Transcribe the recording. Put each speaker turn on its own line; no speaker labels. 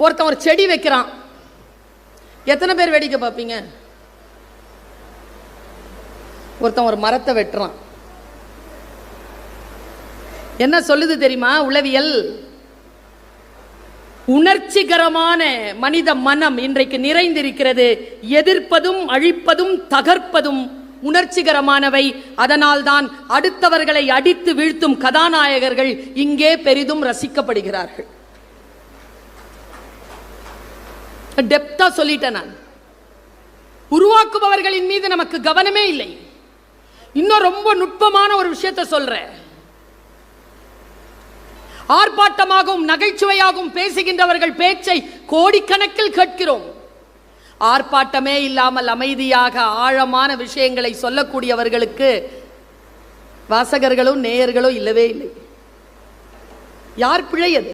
ஒருத்தன் ஒரு செடி வைக்கிறான், எத்தனை பேர் வேடிக்கை பார்ப்பீங்க? ஒருத்தன் ஒரு மரத்தை வெட்டுறான். என்ன சொல்லுது தெரியுமா உளவியல்? உணர்ச்சிகரமான மனித மனம் இன்றைக்கு நிறைந்திருக்கிறது. எதிர்ப்பதும் அழிப்பதும் தகர்ப்பதும் உணர்ச்சிகரமானவை. அதனால்தான் அடுத்தவர்களை அடித்து வீழ்த்தும் கதாநாயகர்கள் இங்கே பெரிதும் ரசிக்கப்படுகிறார்கள். டெப்தா சொல்லிட்டேன் நான். உருவாக்குபவர்களின் மீது நமக்கு கவனமே இல்லை. இன்னும் ரொம்ப நுட்பமான ஒரு விஷயத்தை சொல்றேன். ஆர்ப்பாட்டமாகவும் நகைச்சுவையாகவும் பேசுகின்றவர்கள் பேச்சை கோடிக்கணக்கில் கேட்கிறோம். ஆர்ப்பாட்டமே இல்லாமல் அமைதியாக ஆழமான விஷயங்களை சொல்லக்கூடியவர்களுக்கு வாசகர்களும் நேயர்களும் இல்லவே இல்லை. யார் பிழையது?